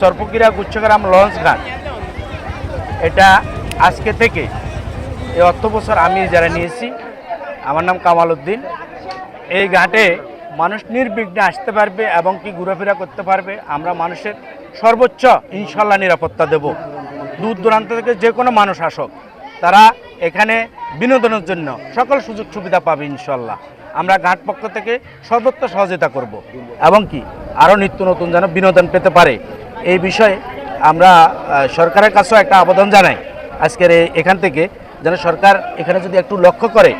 সর্বকিরা গুচ্ছগ্রাম launch ঘাট এটা আজকে থেকে এই অর্থ বছর আমি যারা নিয়েছি, আমার নাম কামাল উদ্দিন। এই ঘাটে মানুষ নির্বিঘ্নে আসতে পারবে এবং কি ঘোরাফেরা করতে পারবে। আমরা মানুষের সর্বোচ্চ ইনশাল্লাহ নিরাপত্তা দেব। দূর দূরান্ত থেকে যে কোনো মানুষ আসুক, তারা এখানে বিনোদনের জন্য সকল সুযোগ সুবিধা পাবে ইনশাল্লাহ। আমরা ঘাট পক্ষ থেকে সর্বোচ্চ সহযোগিতা করব এবং কি আরও নিত্য নতুন যেন বিনোদন পেতে পারে এই বিষয়ে আমরা সরকারের কাছেও একটা আবেদন জানাই আজকের এখান থেকে, যেন সরকার এখানে যদি একটু লক্ষ্য করে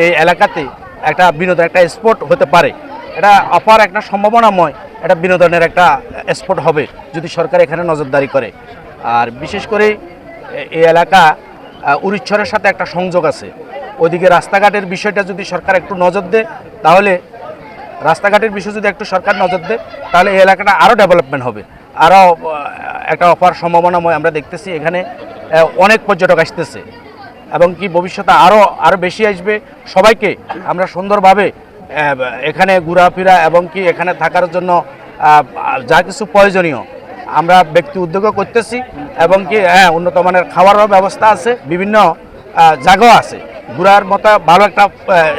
এই এলাকাতে একটা বিনোদন একটা স্পট হতে পারে। এটা অপার একটা সম্ভাবনাময় একটা বিনোদনের একটা স্পট হবে যদি সরকার এখানে নজরদারি করে। আর বিশেষ করে এই এলাকা উড়িষ্যার সাথে একটা সংযোগ আছে, ওইদিকে রাস্তাঘাটের বিষয়টা যদি সরকার একটু নজর দেয়, তাহলে রাস্তাঘাটের বিষয় যদি একটু সরকার নজর দেয়, তাহলে এই এলাকাটা আরও ডেভেলপমেন্ট হবে, আরও একটা অপার সম্ভাবনাময় আমরা দেখতেছি। এখানে অনেক পর্যটক আসতেছে এবং কি ভবিষ্যতে আরও বেশি আসবে। সবাইকে আমরা সুন্দরভাবে এখানে ঘোরাফেরা এবং কি এখানে থাকার জন্য যা কিছু প্রয়োজনীয় আমরা ব্যক্তি উদ্যোগও করতেছি এবং কি উন্নত মানের খাওয়ারও ব্যবস্থা আছে, বিভিন্ন জায়গাও আছে, ঘোরার মতো ভালো একটা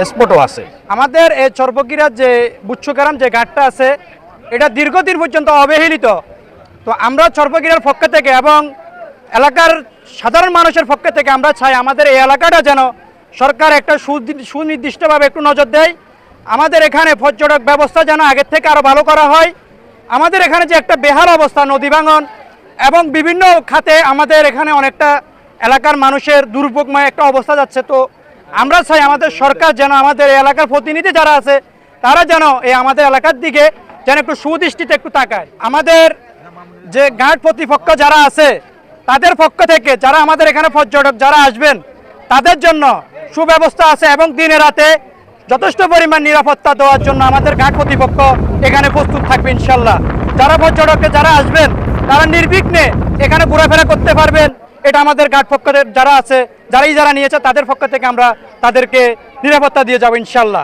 স্পটও আছে। আমাদের এই চর্বকিরার যে বুচ্ছগ্রাম যে ঘাটটা আছে, এটা দীর্ঘদিন পর্যন্ত অবহেলিত। তো আমরা চর্বকিরার পক্ষ থেকে এবং এলাকার সাধারণ মানুষের পক্ষ থেকে আমরা চাই আমাদের এই এলাকাটা যেন সরকার একটা সুনির্দিষ্টভাবে একটু নজর দেয়। আমাদের এখানে পর্যটক ব্যবস্থা যেন আগের থেকে আরও ভালো করা হয়। আমাদের এখানে যে একটা বেহাল অবস্থা, নদী ভাঙন এবং বিভিন্ন খাতে আমাদের এখানে অনেকটা এলাকার মানুষের দুর্ভোগময় একটা অবস্থা যাচ্ছে। তো আমরা চাই আমাদের সরকার যেন আমাদের এই এলাকার প্রতিনিধি যারা আছে তারা যেন আমাদের এলাকার দিকে যেন একটু সুদৃষ্টিতে একটু তাকায়। আমাদের যে ঘাট কর্তৃপক্ষ যারা আছে তাদের পক্ষ থেকে যারা আমাদের এখানে পর্যটক যারা আসবেন তাদের জন্য সুব্যবস্থা আছে এবং দিনে রাতে যথেষ্ট পরিমাণ নিরাপত্তা দেওয়ার জন্য আমাদের ঘাট কর্তৃপক্ষ এখানে প্রস্তুত থাকবে ইনশাল্লাহ। যারা পর্যটককে যারা আসবেন তারা নির্বিঘ্নে এখানে ঘোরাফেরা করতে পারবেন। এটা আমাদের ঘাট পক্ষ যারা আছে যারা নিয়েছে তাদের পক্ষ থেকে আমরা তাদেরকে নিরাপত্তা দিয়ে যাবো ইনশাল্লাহ।